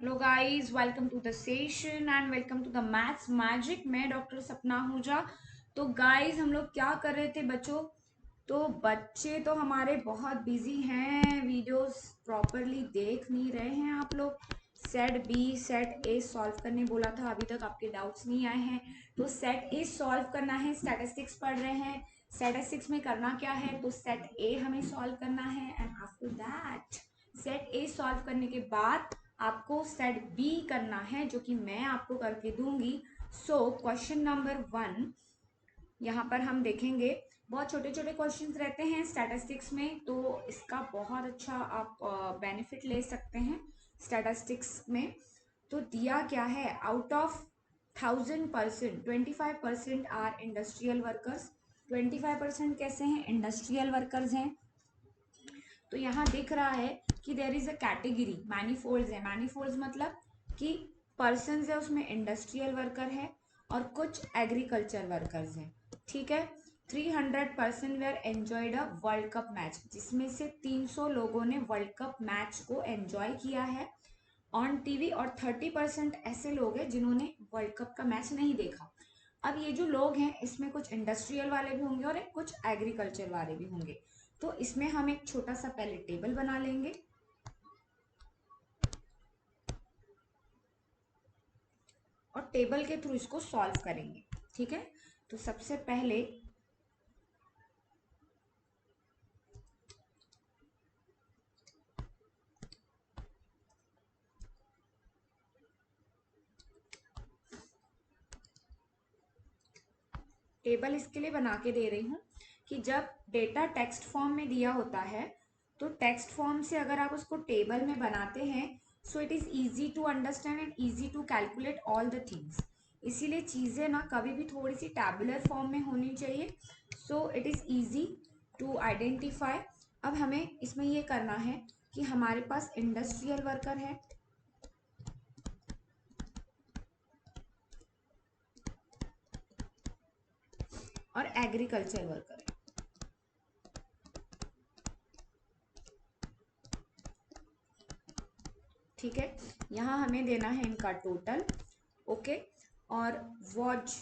Hello guys, welcome to the session and welcome to the maths magic. मैं doctor Sapna Ahuja. तो guys, हम लोग क्या कर रहे थे बच्चों? तो बच्चे तो हमारे बहुत बिजी हैं, वीडियोस प्रॉपरली देख नहीं रहे हैं आप लोग। Set B set A solve करने बोला था, अभी तक आपके डाउट्स नहीं आए हैं। तो सेट ए सॉल्व करना है, स्टैटिस्टिक्स पढ़ रहे हैं। स्टैटिस्टिक्स में करना क्या है, तो सेट ए हमें सॉल्व करना है and after that set A solve करने के बाद आपको सेट बी करना है, जो कि मैं आपको करके दूंगी। सो क्वेश्चन नंबर 1 यहाँ पर हम देखेंगे। बहुत छोटे छोटे क्वेश्चंस रहते हैं स्टैटिस्टिक्स में, तो इसका बहुत अच्छा आप बेनिफिट ले सकते हैं स्टैटिस्टिक्स में। तो दिया क्या है, out of 1000% 25% are industrial workers. 25% कैसे हैं? इंडस्ट्रियल वर्कर्स हैं। तो यहाँ दिख रहा है कि देर इज अ कैटेगरी, मैनीफोल्ड्स है। मैनीफोल्ड्स मतलब कि पर्सन है, उसमें इंडस्ट्रियल वर्कर है और कुछ एग्रीकल्चर वर्कर्स हैं। ठीक है। 300% were enjoyed a world cup match, जिसमें से 300 लोगों ने वर्ल्ड कप मैच को एंजॉय किया है ऑन टीवी, और 30% ऐसे लोग हैं जिन्होंने वर्ल्ड कप का मैच नहीं देखा। अब ये जो लोग हैं, इसमें कुछ इंडस्ट्रियल वाले भी होंगे और कुछ एग्रीकल्चर वाले भी होंगे। तो इसमें हम एक छोटा सा पहले टेबल बना लेंगे और टेबल के थ्रू इसको सॉल्व करेंगे। ठीक है। तो सबसे पहले टेबल इसके लिए बना के दे रही हूँ कि जब डेटा टेक्स्ट फॉर्म में दिया होता है, तो टेक्स्ट फॉर्म से अगर आप उसको टेबल में बनाते हैं, so it is easy to understand and easy to calculate all the things. इसीलिए चीज़ें ना कभी भी थोड़ी सी टैबुलर फॉर्म में होनी चाहिए, so it is easy to identify. अब हमें इसमें ये करना है कि हमारे पास इंडस्ट्रियल वर्कर है और एग्रीकल्चर वर्कर है। ठीक है। यहाँ हमें देना है इनका टोटल। ओके। और वॉच,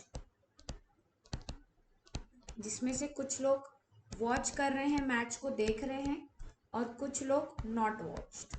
जिसमें से कुछ लोग वॉच कर रहे हैं, मैच को देख रहे हैं, और कुछ लोग नॉट वॉच्ड।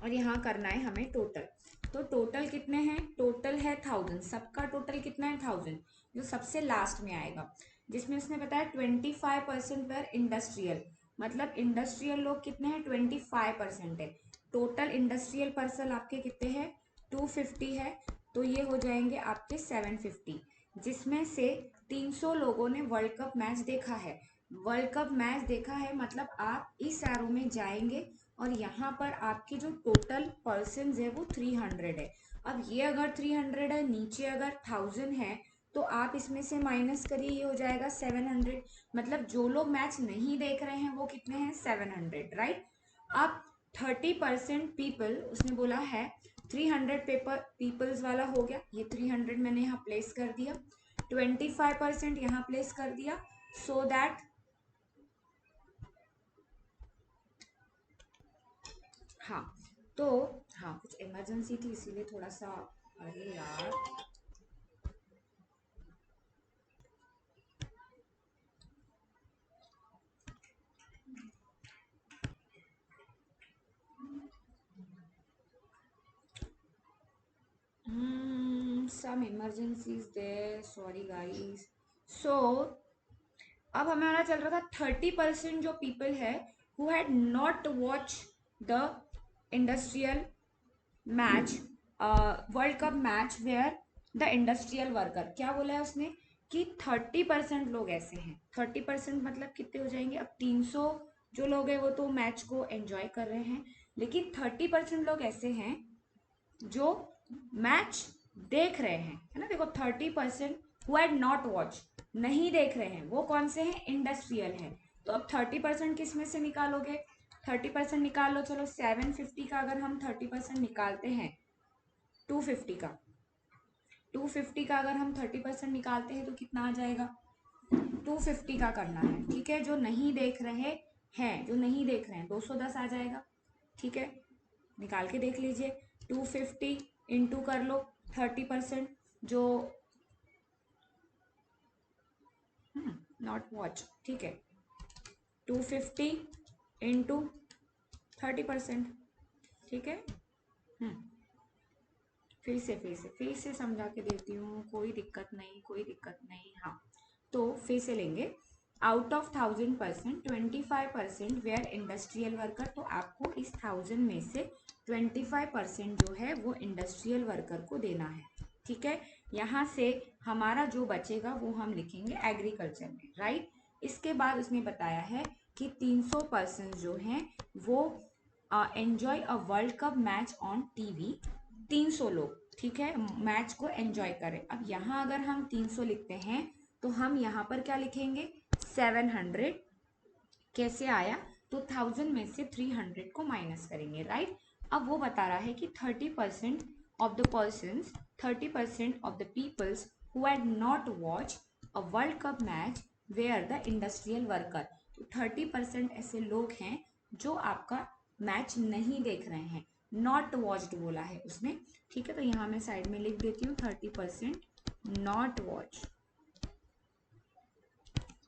और यहाँ करना है हमें टोटल। तो टोटल कितने हैं? टोटल है 1000। सबका टोटल कितना है? 1000, जो सबसे लास्ट में आएगा। जिसमें उसने बताया 25% पर इंडस्ट्रियल, मतलब इंडस्ट्रियल लोग कितने हैं? 25% है। टोटल इंडस्ट्रियल पर्सन आपके कितने हैं? 250 है। तो ये हो जाएंगे आपके 750, जिसमें से 300 लोगों ने वर्ल्ड कप मैच देखा है। वर्ल्ड कप मैच देखा है मतलब आप इस एरो में जाएंगे और यहाँ पर आपकी जो टोटल पर्सन है वो 300 है। अब ये अगर 300 है, नीचे अगर 1000 है, तो आप इसमें से माइनस करिए, ये हो जाएगा 700। मतलब जो लोग मैच नहीं देख रहे हैं वो कितने हैं? 700, राइट। अब 30% पीपल उसने बोला है, 300 पेपर पीपल्स वाला हो गया, ये 300 मैंने यहाँ प्लेस कर दिया, 25% यहाँ प्लेस कर दिया, सो दैट हाँ। तो हाँ, कुछ इमरजेंसी थी इसीलिए थोड़ा सा, अरे यार। Some emergencies there, sorry guys. So अब हमारा चल रहा था 30% जो पीपल है who had not watch the industrial match, world cup match were the industrial worker. क्या बोला है उसने कि 30% लोग ऐसे हैं। 30% मतलब कितने हो जाएंगे? अब 300 जो लोग हैं वो तो मैच को एंजॉय कर रहे हैं, लेकिन 30% लोग ऐसे हैं जो मैच देख रहे हैं, है ना। देखो 30% हु हैड नॉट वॉच, नहीं देख रहे हैं, वो कौन से हैं? इंडस्ट्रियल है। तो अब 30% किस में से निकालोगे? 30% निकाल लो। चलो 750 का अगर हम 30% निकालते हैं, 250 का, 250 का अगर हम 30% निकालते हैं तो कितना आ जाएगा? 250 का करना है, ठीक है। जो नहीं देख रहे हैं 210 आ जाएगा, ठीक है, निकाल के देख लीजिए। 250 इंटू कर लो 30%, जो नॉट वॉच, ठीक है, 250 इंटू 30%, ठीक है। फिर से समझा के देती हूँ, कोई दिक्कत नहीं। हाँ, तो फिर से लेंगे। Out of 1000% 25% were industrial worker, तो आपको इस 1000 में से 25% जो है वो इंडस्ट्रियल वर्कर को देना है, ठीक है। यहाँ से हमारा जो बचेगा वो हम लिखेंगे एग्रीकल्चर में, राइट। इसके बाद उसने बताया है कि 300 पर्सन जो हैं वो enjoy a world cup match on TV. 300 लोग, ठीक है, मैच को एंजॉय करें। अब यहाँ अगर हम 300 लिखते हैं तो हम यहाँ पर क्या लिखेंगे 700। कैसे आया, तो 1000 में से 300 को माइनस करेंगे, राइट। अब वो बता रहा है कि 30% of the persons 30% of the peoples who had not watch a world cup match were the industrial worker. तो 30% ऐसे लोग हैं जो आपका मैच नहीं देख रहे हैं, नॉट वॉच्ड बोला है उसने, ठीक है। तो यहाँ मैं साइड में लिख देती हूँ 30% नॉट वॉच,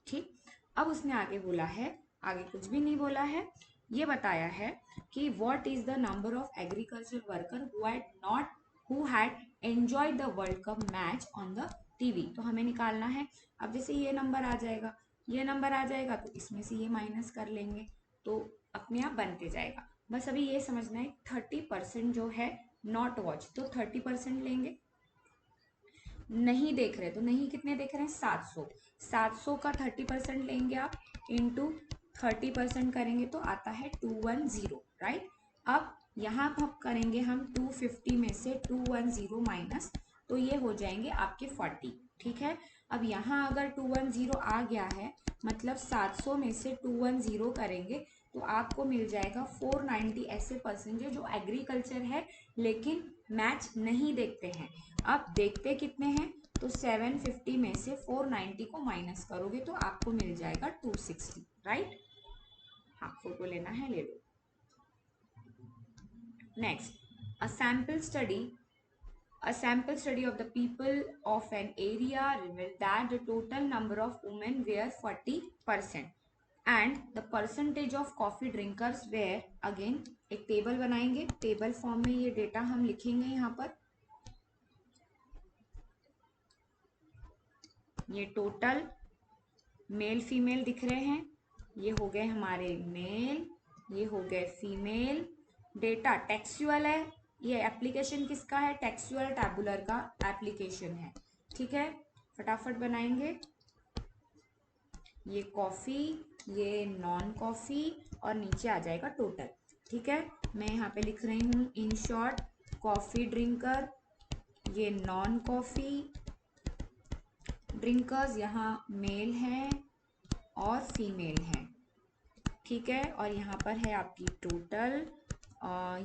ठीक। अब उसने आगे बोला है, आगे कुछ भी नहीं बोला है, ये बताया है कि what is the number of agriculture worker who had enjoyed the world cup match on the TV. तो हमें निकालना है। अब जैसे ये नंबर आ जाएगा तो इसमें से ये माइनस कर लेंगे, तो अपने आप बनते जाएगा। बस अभी ये समझना है 30% जो है नॉट वॉच, तो 30% लेंगे। नहीं देख रहे, तो नहीं कितने देख रहे हैं 700 का 30% लेंगे आप, इंटू 30% करेंगे तो आता है 210, राइट। अब यहाँ हम करेंगे हम 250 में से 210 माइनस, तो ये हो जाएंगे आपके 40, ठीक है। अब यहाँ अगर 210 आ गया है, मतलब 700 में से 210 करेंगे तो आपको मिल जाएगा 490 ऐसे परसेंटेज जो एग्रीकल्चर है लेकिन मैच नहीं देखते हैं। अब देखते कितने हैं, तो 750 में से 490 को माइनस करोगे तो आपको मिल जाएगा 260, राइट। हाँ, फोटो लेना है ले लो। Next, a sample study of the people of an area revealed that the total number of women were 40% and the percentage of coffee drinkers were, again एक टेबल बनाएंगे, टेबल फॉर्म में ये data हम लिखेंगे। यहाँ पर ये टोटल मेल फीमेल दिख रहे हैं, ये हो गए हमारे मेल, ये हो गए फीमेल। डेटा टेक्सुअल है, ये एप्लीकेशन किसका है, टेक्सुअल टैबुलर का एप्लीकेशन है, ठीक है। फटाफट बनाएंगे। ये कॉफ़ी, ये नॉन कॉफ़ी और नीचे आ जाएगा टोटल, ठीक है। मैं यहाँ पे लिख रही हूँ इन शॉर्ट कॉफ़ी ड्रिंकर, ये नॉन कॉफ़ी ड्रिंकर्स, यहाँ मेल हैं और फीमेल हैं, ठीक है। और यहाँ पर है आपकी टोटल,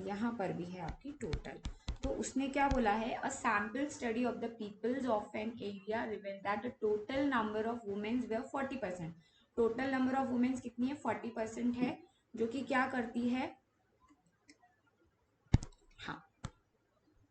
यहाँ पर भी है आपकी टोटल। तो उसने क्या बोला है, a sample study of the peoples of an area revealed that the total number of womens were 40%। Total number of womens कितनी है 40% है, जो कि क्या करती है, हाँ,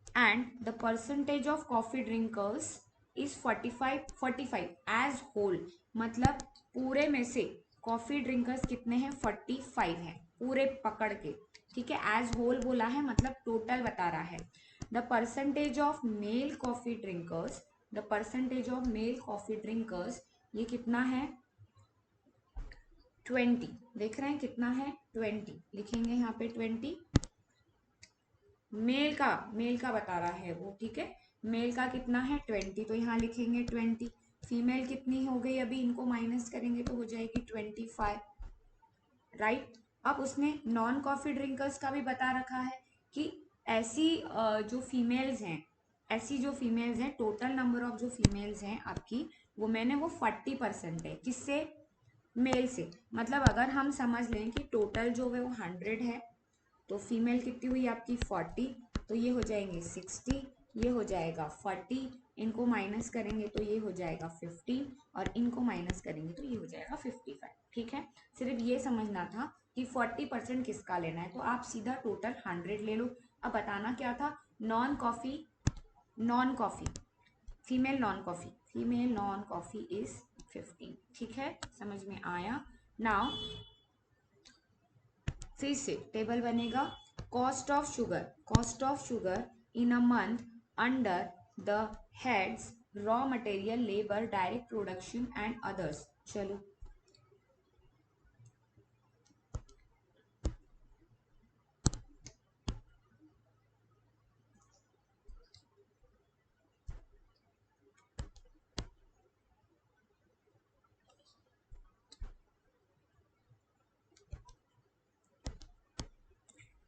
and the percentage of coffee drinkers is 45 as whole, मतलब पूरे में से कॉफी ड्रिंकर्स कितने हैं 45 हैं पूरे पकड़ के, ठीक है। एज होल बोला है मतलब टोटल बता रहा है। The percentage of male coffee drinkers, the percentage of male coffee drinkers ये कितना है 20, देख रहे हैं कितना है 20, लिखेंगे यहाँ पे 20। मेल का बता रहा है वो, ठीक है। मेल का कितना है 20, तो यहाँ लिखेंगे 20। फीमेल कितनी हो गई, अभी इनको माइनस करेंगे तो हो जाएगी 25, राइट। अब उसने नॉन कॉफी ड्रिंकर्स का भी बता रखा है कि ऐसी जो फीमेल्स हैं टोटल नंबर ऑफ जो फीमेल्स हैं आपकी वो मैंने वो 40% है, किससे, मेल से। मतलब अगर हम समझ लें कि टोटल जो है वो 100 है, तो फीमेल कितनी हुई आपकी 40, तो ये हो जाएंगे 60, ये हो जाएगा 40, इनको माइनस करेंगे तो ये हो जाएगा 15 और इनको माइनस करेंगे तो ये हो जाएगा 55। ठीक है, सिर्फ ये समझना था कि 40% किसका लेना है, तो आप सीधा टोटल 100 ले लो। अब बताना क्या था, non coffee, non coffee, female non coffee is 15। ठीक है, समझ में आया। नाउ फिर से टेबल बनेगा, cost of sugar in a month under the heads raw material, labour, direct production and others. चलो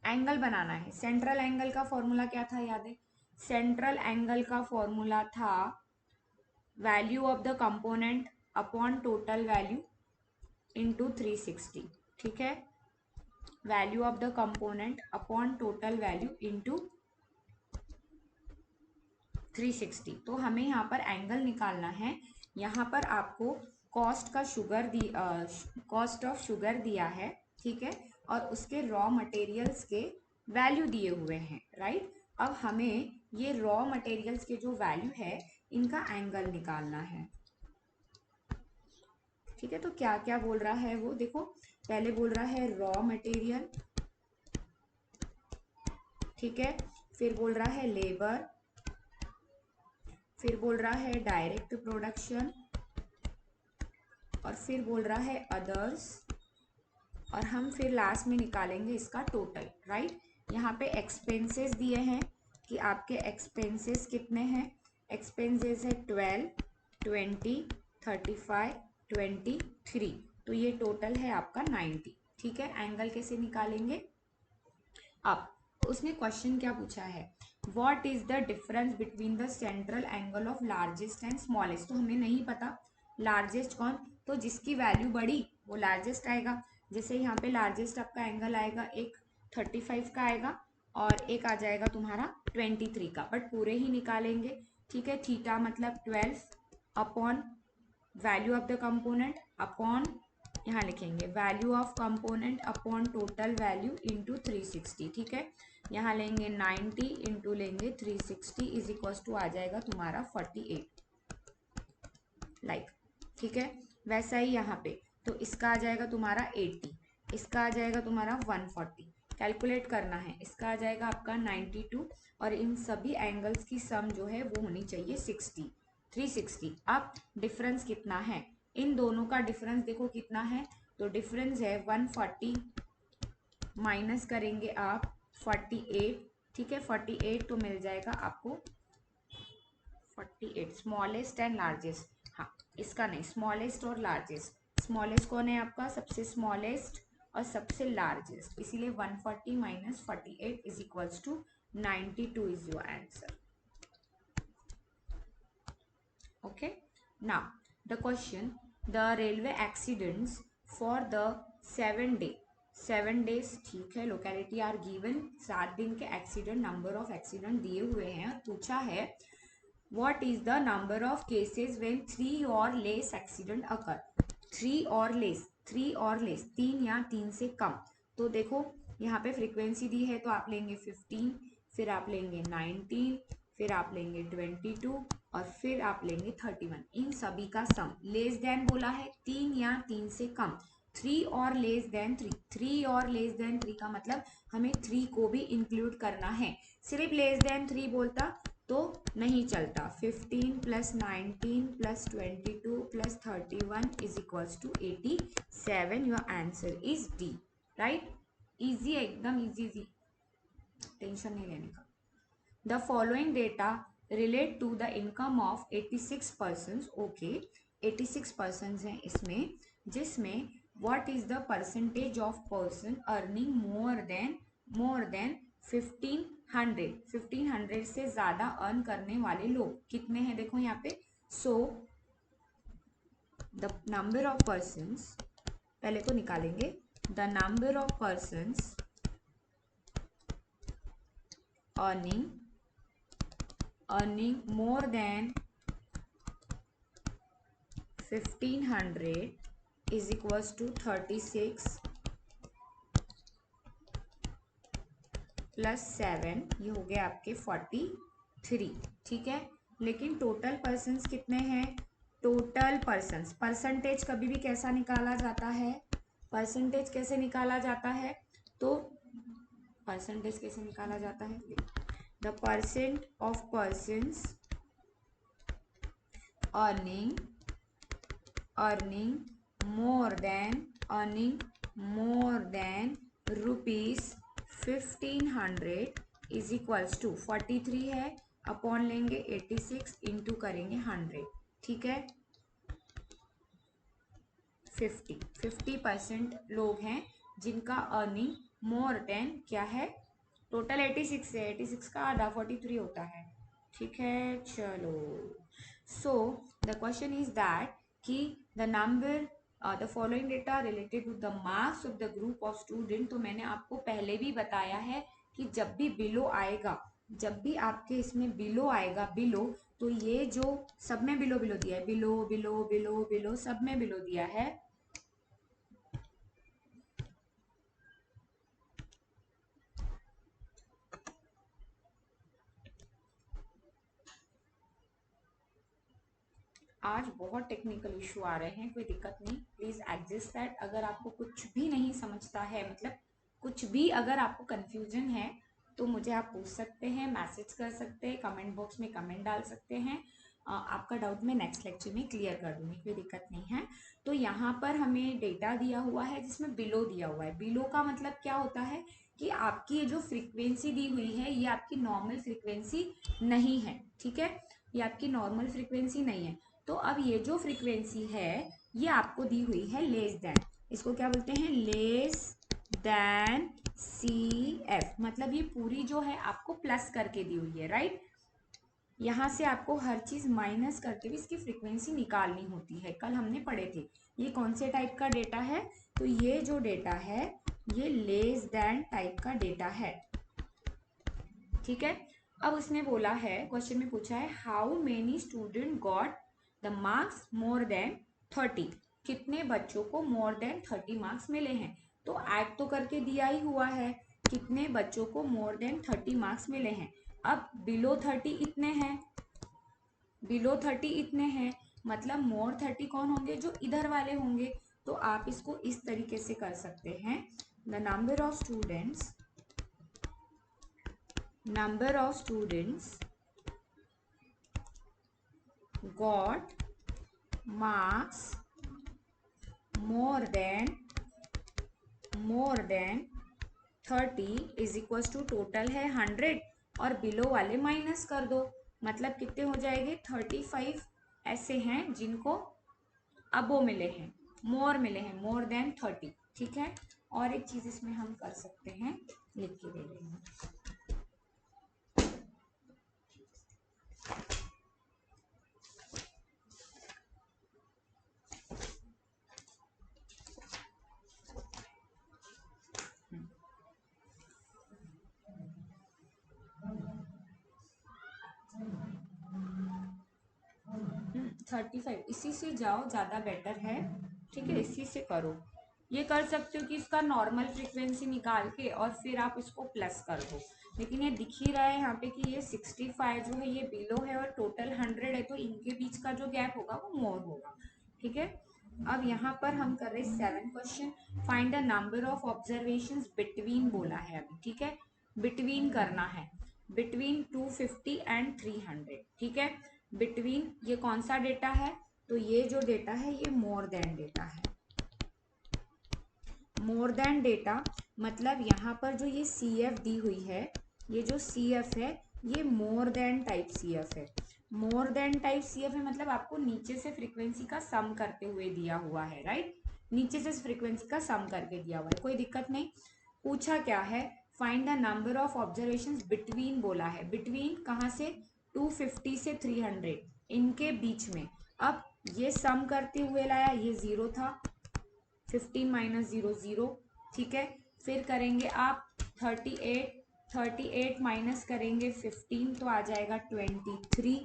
एंगल बनाना है। सेंट्रल एंगल का फॉर्मूला क्या था, याद है? सेंट्रल एंगल का फॉर्मूला था value of the component upon total value into 360। ठीक है, value of the component upon total value into 360। तो हमें यहाँ पर एंगल निकालना है। यहाँ पर आपको कॉस्ट ऑफ शुगर दिया है, ठीक है, और उसके रॉ मटेरियल्स के वैल्यू दिए हुए हैं, राइट। अब हमें ये रॉ मटेरियल्स के जो वैल्यू है इनका एंगल निकालना है। ठीक है, तो क्या क्या बोल रहा है वो देखो, पहले बोल रहा है रॉ मटेरियल, ठीक है, फिर बोल रहा है लेबर, फिर बोल रहा है डायरेक्ट प्रोडक्शन, और फिर बोल रहा है अदर्स, और हम फिर लास्ट में निकालेंगे इसका टोटल, राइट। यहाँ पे एक्सपेंसेस दिए हैं कि आपके एक्सपेंसेस कितने हैं। एक्सपेंसेस है 12, 20, 35, 23, तो ये टोटल है आपका 90। ठीक है, एंगल कैसे निकालेंगे। अब उसने क्वेश्चन क्या पूछा है, what is the difference between the central angle of largest and smallest. तो हमें नहीं पता लार्जेस्ट कौन, तो जिसकी वैल्यू बड़ी वो लार्जेस्ट आएगा। जैसे यहाँ पे लार्जेस्ट आपका एंगल आएगा, एक 35 का आएगा और एक आ जाएगा तुम्हारा 23 का, बट पूरे ही निकालेंगे। ठीक है, थीटा मतलब 12 upon value of the component upon, यहाँ लिखेंगे value of component upon total value into 360। ठीक है, यहाँ लेंगे 90 इंटू लेंगे 360 इज इक्वल्स टू आ जाएगा तुम्हारा 48, लाइक। ठीक है, वैसा ही यहाँ पे, तो इसका आ जाएगा तुम्हारा 80, इसका आ जाएगा तुम्हारा 140, कैलकुलेट करना है। इसका आ जाएगा आपका 92, और इन सभी एंगल्स की सम जो है वो होनी चाहिए 60, 360। अब डिफरेंस कितना है, इन दोनों का डिफरेंस देखो कितना है, तो डिफरेंस है 140 माइनस करेंगे आप 48। ठीक है, 48 तो मिल जाएगा आपको 48, स्मॉलेस्ट एंड लार्जेस्ट। हाँ, इसका नहीं, स्मॉलेस्ट और लार्जेस्ट। स्मॉलेस्ट कौन है आपका, सबसे स्मॉलेस्ट और सबसे लार्जेस्ट, इसीलिए 140 minus 48 is equals to 92 is your answer. Okay, now the question, the railway accidents for the 7 days, ठीक है, लोकेलिटी आर गिवन, 7 दिन के एक्सीडेंट, नंबर ऑफ एक्सीडेंट दिए हुए हैं, और पूछा है what is the number of cases when 3 और लेस एक्सीडेंट अकर। 3 और लेस 3 या 3 से कम। तो देखो यहाँ पे फ्रीक्वेंसी दी है, तो आप लेंगे 15, फिर आप लेंगे 19, फिर आप लेंगे 22, और फिर आप लेंगे 31। इन सभी का सम, लेस देन बोला है 3 या 3 से कम, 3 और लेस देन 3, 3 और लेस देन 3 का मतलब हमें 3 को भी इंक्लूड करना है। सिर्फ लेस देन 3 बोलता तो नहीं चलता। 15 plus 19 plus 22 plus 31 is equals to 87। Your answer is D, right. Easy है, एकदम इजी, टेंशन नहीं लेने का। The following data relate to the income of 86 person. Okay, 86 person हैं इसमें, जिसमें what is the percentage of person earning more than 1500 से ज्यादा अर्न करने वाले लोग कितने हैं, देखो यहाँ पे। So the number of persons, पहले तो निकालेंगे the number of persons earning earning more than 1500 is equals to 36 plus 7, ये हो गया आपके 43, ठीक है। लेकिन टोटल पर्सन्स कितने हैं? टोटल पर्सन्स, परसेंटेज कभी भी कैसा निकाला जाता है? परसेंटेज कैसे निकाला जाता है? तो परसेंटेज कैसे निकाला जाता है? The percent of persons earning more than rupees 1500 is equals to 43 है, अपॉन लेंगे 86 इंटू करेंगे 100, ठीक है। 50% लोग हैं जिनका अर्निंग मोर देन क्या है? टोटल 86 है, 86 का आधा 43 होता है, ठीक है। चलो, so the question is that कि the number the following data related to the marks of the group of student. तो मैंने आपको पहले भी बताया है कि जब भी बिलो आएगा, जब भी आपके इसमें बिलो आएगा, बिलो, तो ये जो सब में बिलो बिलो दिया है, बिलो बिलो बिलो बिलो, सब में बिलो दिया है, आज बहुत टेक्निकल इशू आ रहे हैं, कोई दिक्कत नहीं, प्लीज एडजस्ट दैट। अगर आपको कुछ भी नहीं समझता है, मतलब कुछ भी अगर आपको कंफ्यूजन है, तो मुझे आप पूछ सकते हैं, मैसेज कर सकते हैं, कमेंट बॉक्स में कमेंट डाल सकते हैं। आपका डाउट मैं नेक्स्ट लेक्चर में क्लियर कर दूंगी, कोई दिक्कत नहीं है। तो यहाँ पर हमें डेटा दिया हुआ है जिसमें बिलो दिया हुआ है। बिलो का मतलब क्या होता है कि आपकी जो फ्रीक्वेंसी दी हुई है ये आपकी नॉर्मल फ्रीक्वेंसी नहीं है, ठीक है, ये आपकी नॉर्मल फ्रीक्वेंसी नहीं है। तो अब ये जो फ्रीक्वेंसी है ये आपको दी हुई है लेस देन, इसको क्या बोलते हैं? लेस देन CF, मतलब ये पूरी जो है आपको प्लस करके दी हुई है, राइट। यहाँ से आपको हर चीज माइनस करके भी इसकी फ्रीक्वेंसी निकालनी होती है, कल हमने पढ़े थे। ये कौन से टाइप का डेटा है? तो ये जो डेटा है ये लेस देन टाइप का डेटा है, ठीक है। अब उसने बोला है, क्वेश्चन में पूछा है how many student got the marks more than 30, कितने बच्चों को मोर देन 30 मार्क्स मिले हैं। तो ऐड तो करके दिया ही हुआ है, कितने बच्चों को मोर देन 30 मार्क्स मिले हैं। अब बिलो 30 इतने हैं, बिलो 30 इतने हैं, मतलब मोर 30 कौन होंगे? जो इधर वाले होंगे। तो आप इसको इस तरीके से कर सकते हैं, the number of students got marks more than 30 is equals to total है 100 और बिलो वाले माइनस कर दो, मतलब कितने हो जाएंगे? 35 ऐसे हैं जिनको अब वो मिले हैं, मोर देन 30, ठीक है। और एक चीज इसमें हम कर सकते हैं, लिख के दे रही हूँ। 35 इसी से जाओ, ज़्यादा बेटर है, ठीक है, इसी से करो। ये कर सकते हो कि इसका नॉर्मल फ्रीक्वेंसी निकाल के और फिर आप इसको प्लस कर दो, लेकिन ये दिख ही रहा है यहाँ पे कि ये 65 जो है ये बिलो है और टोटल 100 है, तो इनके बीच का जो गैप होगा वो मोर होगा, ठीक है। अब यहाँ पर हम कर रहे 7 question, find the number of observation between बोला है अभी, ठीक है, बिटवीन करना है, बिटवीन 250 एंड 300, ठीक है। बिटवीन ये कौन सा डेटा है? तो ये जो डेटा है ये मोर देन डेटा है, मोर देन डेटा, मतलब यहाँ पर जो ये CF दी हुई है, ये जो CF है ये मोर देन टाइप CF है, मोर देन टाइप CF है, मतलब आपको नीचे से फ्रीक्वेंसी का सम करते हुए दिया हुआ है, राइट, नीचे से फ्रीक्वेंसी का सम करके दिया हुआ है, कोई दिक्कत नहीं। पूछा क्या है? Find the number of observations between बोला है, बिटवीन कहाँ से? 250 से 300, इनके बीच में। अब ये सम करते हुए लाया, ये 0 था, 15 माइनस 0 0, ठीक है। फिर करेंगे आप 38 38 माइनस करेंगे 15 तो आ जाएगा 23।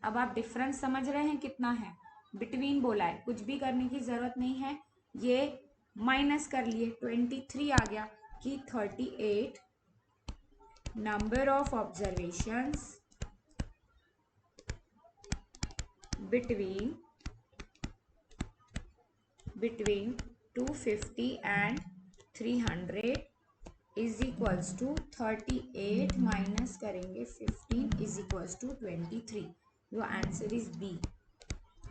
अब आप डिफरेंस समझ रहे हैं कितना है, बिटवीन बोला है, कुछ भी करने की जरूरत नहीं है, ये माइनस कर लिए 23 आ गया कि 38 number of observations between 250 and 300 is equals to 38 minus करेंगे 15 is equals to 23। Your answer is B.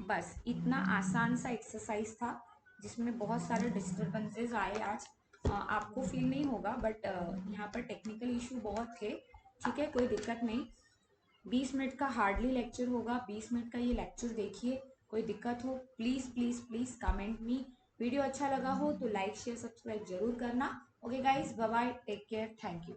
बस इतना आसान सा एक्सरसाइज था जिसमें बहुत सारे डिस्टर्बेंसेस आए आज। आपको फील नहीं होगा बट यहाँ पर टेक्निकल इशू बहुत थे। ठीक है, कोई दिक्कत नहीं। 20 मिनट का हार्डली लेक्चर होगा, 20 मिनट का ये लेक्चर देखिए। कोई दिक्कत हो please please please comment me. Video अच्छा लगा हो तो लाइक शेयर सब्सक्राइब जरूर करना। Okay guys, bye bye, take care, thank you.